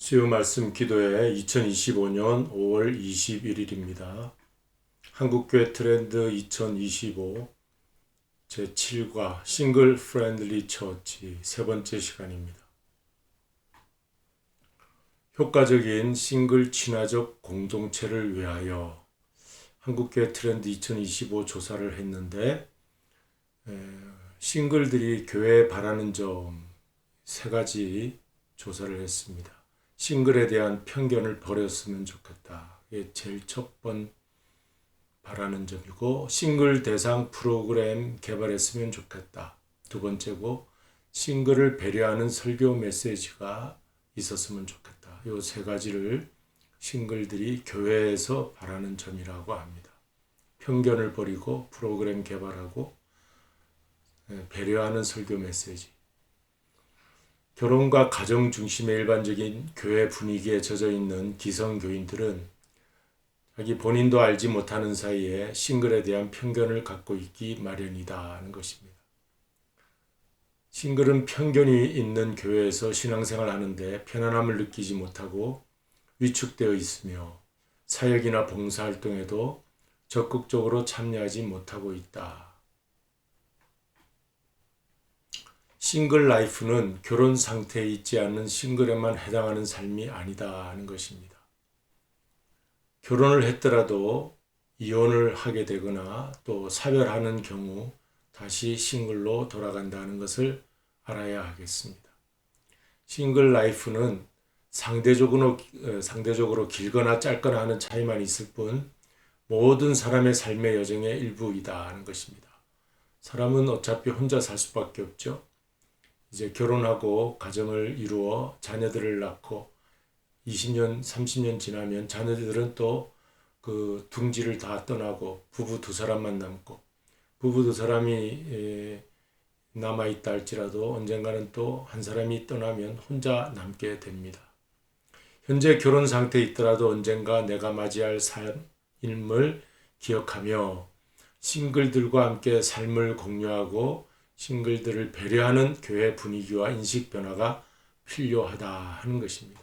수요 말씀 기도회 2025년 5월 21일입니다. 한국교회 트렌드 2025 제7과 싱글 프렌들리 처치 세 번째 시간입니다. 효과적인 싱글 친화적 공동체를 위하여 한국교회 트렌드 2025 조사를 했는데 싱글들이 교회에 바라는 점 세 가지 조사를 했습니다. 싱글에 대한 편견을 버렸으면 좋겠다. 이게 제일 첫 번 바라는 점이고, 싱글 대상 프로그램 개발했으면 좋겠다. 두 번째고, 싱글을 배려하는 설교 메시지가 있었으면 좋겠다. 이 세 가지를 싱글들이 교회에서 바라는 점이라고 합니다. 편견을 버리고 프로그램 개발하고 배려하는 설교 메시지. 결혼과 가정 중심의 일반적인 교회 분위기에 젖어 있는 기성교인들은 자기 본인도 알지 못하는 사이에 싱글에 대한 편견을 갖고 있기 마련이다 하는 것입니다. 싱글은 편견이 있는 교회에서 신앙생활 하는데 편안함을 느끼지 못하고 위축되어 있으며 사역이나 봉사활동에도 적극적으로 참여하지 못하고 있다. 싱글 라이프는 결혼 상태에 있지 않는 싱글에만 해당하는 삶이 아니다 하는 것입니다. 결혼을 했더라도 이혼을 하게 되거나 또 사별하는 경우 다시 싱글로 돌아간다는 것을 알아야 하겠습니다. 싱글 라이프는 상대적으로 길거나 짧거나 하는 차이만 있을 뿐 모든 사람의 삶의 여정의 일부이다 하는 것입니다. 사람은 어차피 혼자 살 수밖에 없죠. 이제 결혼하고 가정을 이루어 자녀들을 낳고 20년, 30년 지나면 자녀들은 또 그 둥지를 다 떠나고 부부 두 사람만 남고, 부부 두 사람이 남아있다 할지라도 언젠가는 또 한 사람이 떠나면 혼자 남게 됩니다. 현재 결혼 상태에 있더라도 언젠가 내가 맞이할 삶을 기억하며 싱글들과 함께 삶을 공유하고 싱글들을 배려하는 교회 분위기와 인식 변화가 필요하다 하는 것입니다.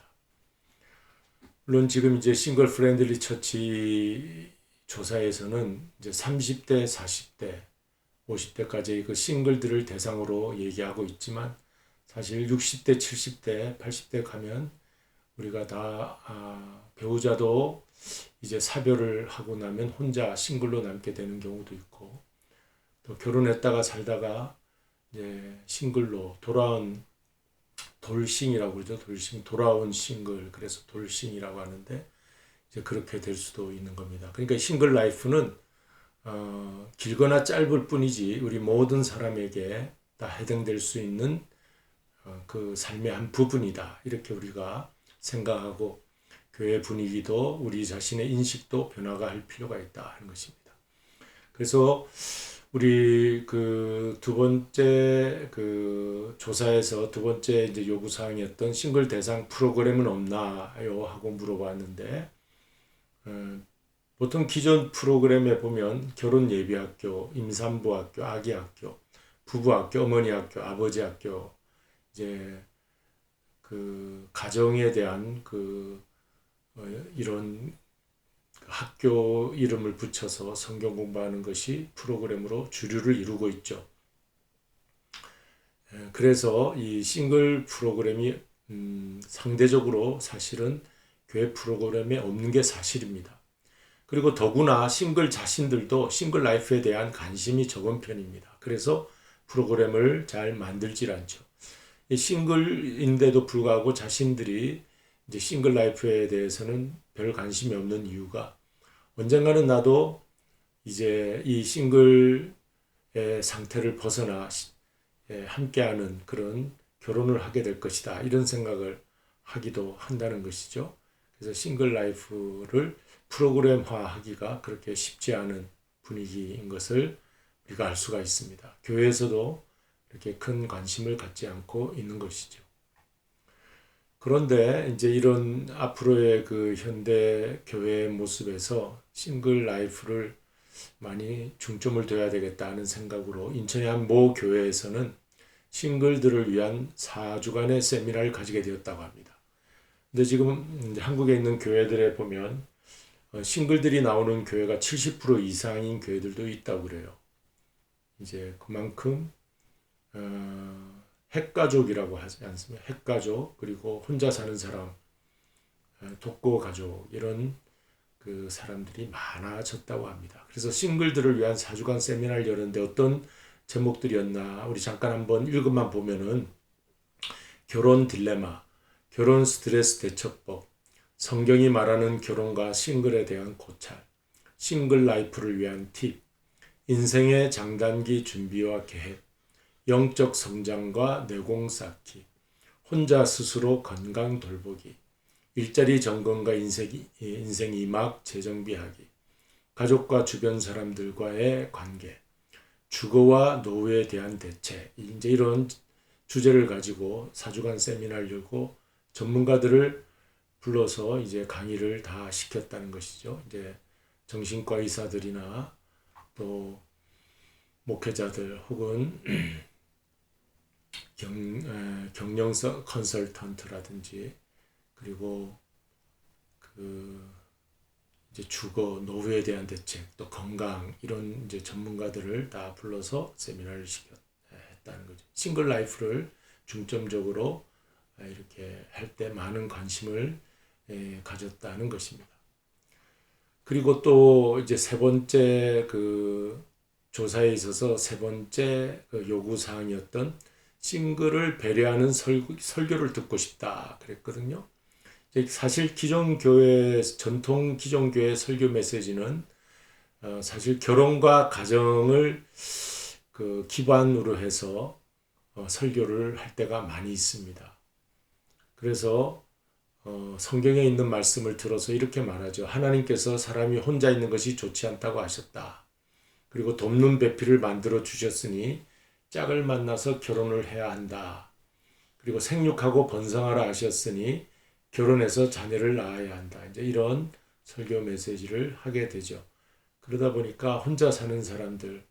물론 지금 이제 싱글 프렌들리 처치 조사에서는 이제 30대, 40대, 50대까지 그 싱글들을 대상으로 얘기하고 있지만 사실 60대, 70대, 80대 가면 우리가 다 배우자도 이제 사별을 하고 나면 혼자 싱글로 남게 되는 경우도 있고, 또 결혼했다가 살다가 이제 싱글로 돌아온 돌싱이라고 그러죠. 돌싱, 돌아온 싱글. 그래서 돌싱이라고 하는데 이제 그렇게 될 수도 있는 겁니다. 그러니까 싱글 라이프는 길거나 짧을 뿐이지 우리 모든 사람에게 다 해당될 수 있는 그 삶의 한 부분이다. 이렇게 우리가 생각하고 교회 분위기도 우리 자신의 인식도 변화가 할 필요가 있다 하는 것입니다. 그래서 우리 그 두 번째 그 조사에서 두 번째 이제 요구 사항이었던 싱글 대상 프로그램은 없나요? 하고 물어봤는데, 보통 기존 프로그램에 보면 결혼 예비학교, 임산부 학교, 아기 학교, 부부 학교, 어머니 학교, 아버지 학교, 이제 그 가정에 대한 이런 학교 이름을 붙여서 성경 공부하는 것이 프로그램으로 주류를 이루고 있죠. 그래서 이 싱글 프로그램이 상대적으로 사실은 교회 프로그램에 없는 게 사실입니다. 그리고 더구나 싱글 자신들도 싱글 라이프에 대한 관심이 적은 편입니다. 그래서 프로그램을 잘 만들질 않죠. 이 싱글인데도 불구하고 자신들이 이제 싱글 라이프에 대해서는 별 관심이 없는 이유가, 언젠가는 나도 이제 이 싱글의 상태를 벗어나 함께하는 그런 결혼을 하게 될 것이다, 이런 생각을 하기도 한다는 것이죠. 그래서 싱글 라이프를 프로그램화하기가 그렇게 쉽지 않은 분위기인 것을 우리가 알 수가 있습니다. 교회에서도 이렇게 큰 관심을 갖지 않고 있는 것이죠. 그런데 이제 이런 앞으로의 그 현대 교회의 모습에서 싱글 라이프를 많이 중점을 둬야 되겠다는 생각으로 인천의 한 모 교회에서는 싱글들을 위한 4주간의 세미나를 가지게 되었다고 합니다. 근데 지금 이제 한국에 있는 교회들에 보면 싱글들이 나오는 교회가 70% 이상인 교회들도 있다고 그래요. 이제 그만큼 핵가족이라고 하지 않습니까? 핵가족 그리고 혼자 사는 사람, 독거 가족 이런 그 사람들이 많아졌다고 합니다. 그래서 싱글들을 위한 4주간 세미나를 열었는데 어떤 제목들이었나 우리 잠깐 한번 읽어만 보면은 결혼 딜레마, 결혼 스트레스 대처법, 성경이 말하는 결혼과 싱글에 대한 고찰, 싱글 라이프를 위한 팁, 인생의 장단기 준비와 계획, 영적 성장과 내공 쌓기, 혼자 스스로 건강 돌보기, 일자리 점검과 인생 이막 재정비하기, 가족과 주변 사람들과의 관계, 주거와 노후에 대한 대책, 이제 이런 주제를 가지고 4주간 세미나를 열고 전문가들을 불러서 이제 강의를 다 시켰다는 것이죠. 이제 정신과 의사들이나 또 목회자들 혹은 경영 컨설턴트라든지 그리고 그 이제 주거 노후에 대한 대책 또 건강 이런 이제 전문가들을 다 불러서 세미나를 했다는 거죠. 싱글 라이프를 중점적으로 이렇게 할 때 많은 관심을 가졌다는 것입니다. 그리고 또 이제 세 번째 그 조사에 있어서 세 번째 그 요구 사항이었던 싱글을 배려하는 설교를 듣고 싶다 그랬거든요. 사실 전통 기존 교회 설교 메시지는 사실 결혼과 가정을 그 기반으로 해서 설교를 할 때가 많이 있습니다. 그래서 성경에 있는 말씀을 들어서 이렇게 말하죠. 하나님께서 사람이 혼자 있는 것이 좋지 않다고 하셨다. 그리고 돕는 배필을 만들어 주셨으니 짝을 만나서 결혼을 해야 한다. 그리고 생육하고 번성하라 하셨으니 결혼해서 자녀를 낳아야 한다. 이제 이런 설교 메시지를 하게 되죠. 그러다 보니까 혼자 사는 사람들,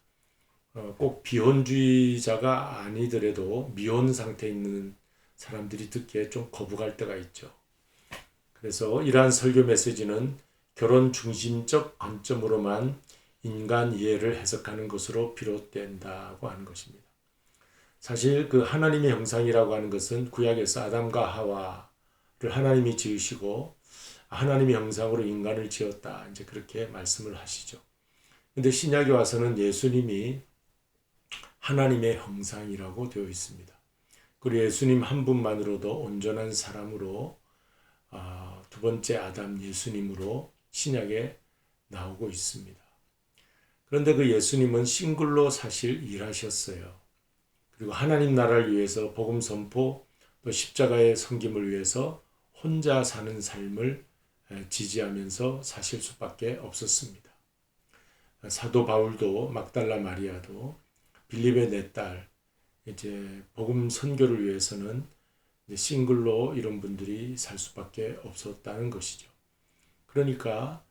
꼭 비혼주의자가 아니더라도 미혼 상태에 있는 사람들이 듣기에 좀 거부갈 때가 있죠. 그래서 이러한 설교 메시지는 결혼 중심적 관점으로만 인간 이해를 해석하는 것으로 비롯된다고 하는 것입니다. 사실 그 하나님의 형상이라고 하는 것은 구약에서 아담과 하와를 하나님이 지으시고 하나님의 형상으로 인간을 지었다. 이제 그렇게 말씀을 하시죠. 근데 신약에 와서는 예수님이 하나님의 형상이라고 되어 있습니다. 그리고 예수님 한 분만으로도 온전한 사람으로 두 번째 아담 예수님으로 신약에 나오고 있습니다. 그런데 그 예수님은 싱글로 사실 일하셨어요. 그리고 하나님 나라를 위해서 복음 선포 또 십자가의 섬김을 위해서 혼자 사는 삶을 지지하면서 사실 수밖에 없었습니다. 사도 바울도 막달라 마리아도 빌립의 네 딸 이제 복음 선교를 위해서는 이제 싱글로 이런 분들이 살 수밖에 없었다는 것이죠. 그러니까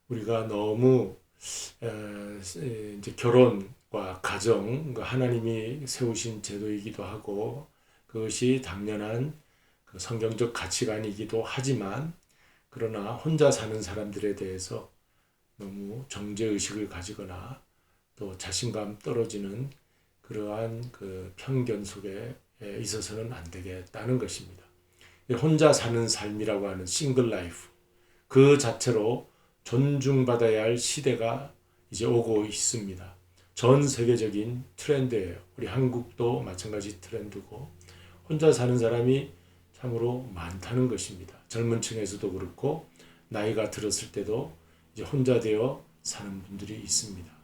우리가 너무 이제 결혼과 가정 하나님이 세우신 제도이기도 하고 그것이 당연한 그 성경적 가치관이기도 하지만 그러나 혼자 사는 사람들에 대해서 너무 정죄의식을 가지거나 또 자신감 떨어지는 그러한 그 편견 속에 있어서는 안 되겠다는 것입니다. 혼자 사는 삶이라고 하는 싱글 라이프 그 자체로 존중받아야 할 시대가 이제 오고 있습니다. 전 세계적인 트렌드예요. 우리 한국도 마찬가지 트렌드고 혼자 사는 사람이 참으로 많다는 것입니다. 젊은 층에서도 그렇고 나이가 들었을 때도 이제 혼자 되어 사는 분들이 있습니다.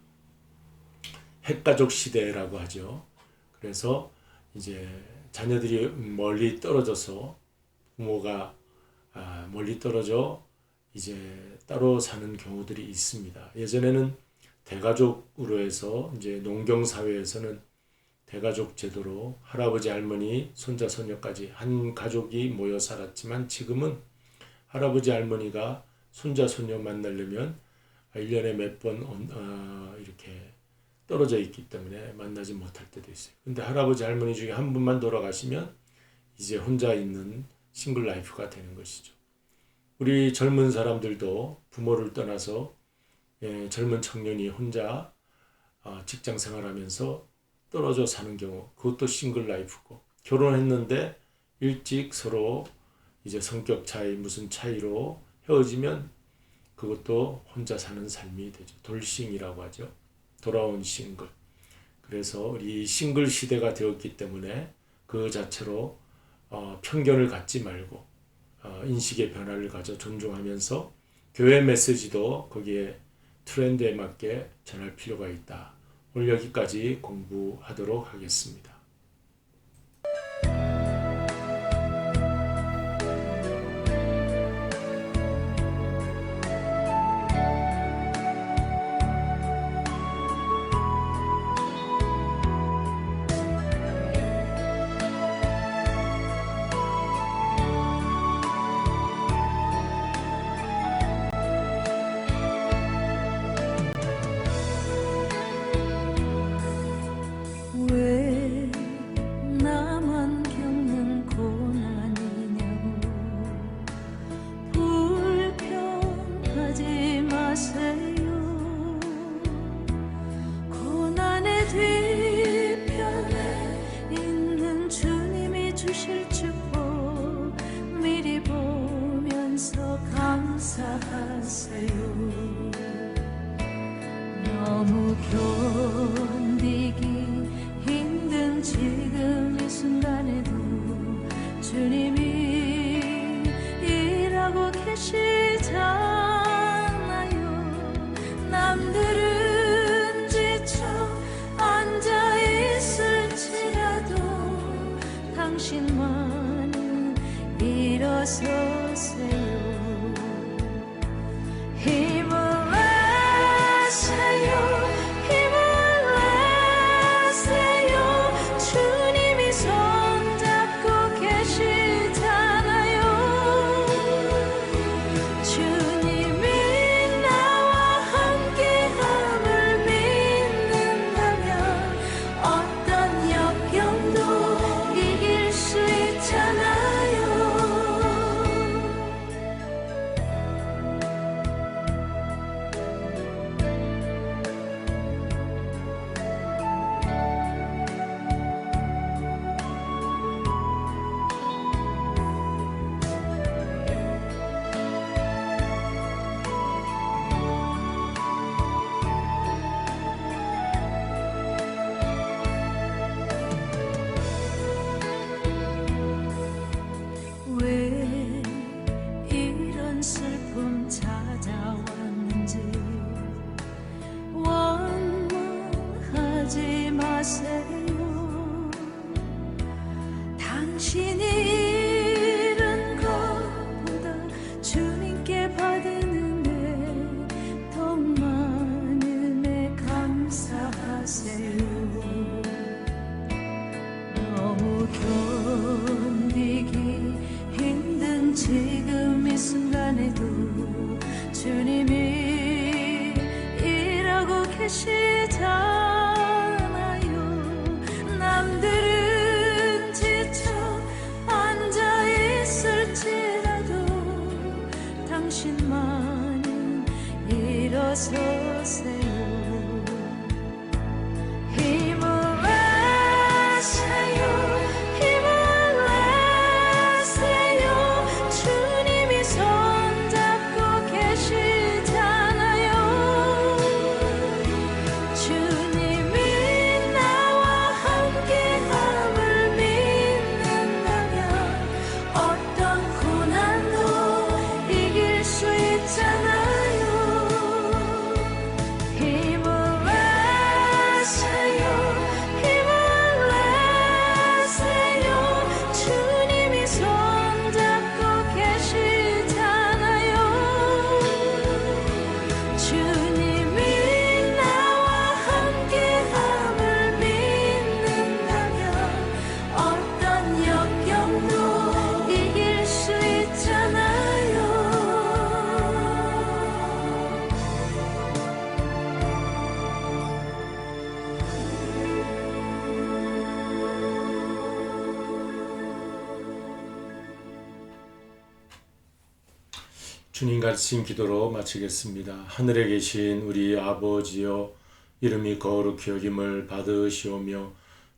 핵가족 시대라고 하죠. 그래서 이제 자녀들이 멀리 떨어져서 부모가 멀리 떨어져 이제 따로 사는 경우들이 있습니다. 예전에는 대가족으로 해서 이제 농경 사회에서는 대가족 제도로 할아버지 할머니 손자 손녀까지 한 가족이 모여 살았지만 지금은 할아버지 할머니가 손자 손녀 만나려면 1년에 몇 번 이렇게 떨어져 있기 때문에 만나지 못할 때도 있어요. 근데 할아버지 할머니 중에 한 분만 돌아가시면 이제 혼자 있는 싱글 라이프가 되는 것이죠. 우리 젊은 사람들도 부모를 떠나서 젊은 청년이 혼자 직장 생활하면서 떨어져 사는 경우, 그것도 싱글 라이프고, 결혼했는데 일찍 서로 이제 성격 차이, 무슨 차이로 헤어지면 그것도 혼자 사는 삶이 되죠. 돌싱이라고 하죠. 돌아온 싱글. 그래서 우리 싱글 시대가 되었기 때문에 그 자체로 편견을 갖지 말고 인식의 변화를 가져 존중하면서 교회 메시지도 거기에 트렌드에 맞게 전할 필요가 있다. 오늘 여기까지 공부하도록 하겠습니다. 왜 나만 겪는 고난이냐고 불평하지 마세요. 고난의 뒤편에 있는 주님이 주실 축복 미리 보면서 감사하세요. 너무 견디기 힘든 지금 이 순간에도 주님이 일하고 계시잖아요. 남들은 지쳐 앉아 있을지라도 당신만은 일어서세요. 힘을 내세요. 힘을 내세요. 주님이 손잡고 계시잖아요. 주님이 나와 함께함을 믿는다면 어떤 역경도 이길 수 있잖아요. 왜 이런 슬픔 찾아왔는지 원망하지 마세요. 당신이 잃은 것보다 주님께 받은 은혜 더욱 많음에 감사하세요. 너무 견디기 힘든 지금 이 순간에도 주님이 일하고 계시잖아요. 남들은 지쳐 앉아 있을지라도 당신만은 일어서세요. 힘을 내세요. 힘을 내세요. 주님이 손잡고 계시잖아요. 주님 주님 가르친 기도로 마치겠습니다. 하늘에 계신 우리 아버지여, 이름이 거룩히 여김을 받으시오며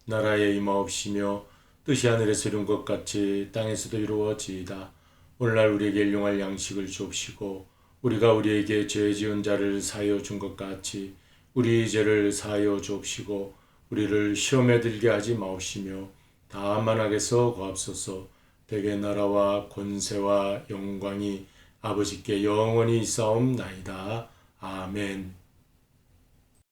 나라에 임하옵시며 뜻이 하늘에서 이룬 것 같이 땅에서도 이루어지이다. 오늘날 우리에게 일용할 양식을 주옵시고 우리가 우리에게 죄 지은 자를 사하여 준 것 같이 우리 죄를 사하여 주옵시고 우리를 시험에 들게 하지 마옵시며 다만 악에서 구하옵소서. 대개 나라와 권세와 영광이 아버지께 영원히 있사옵나이다. 아멘.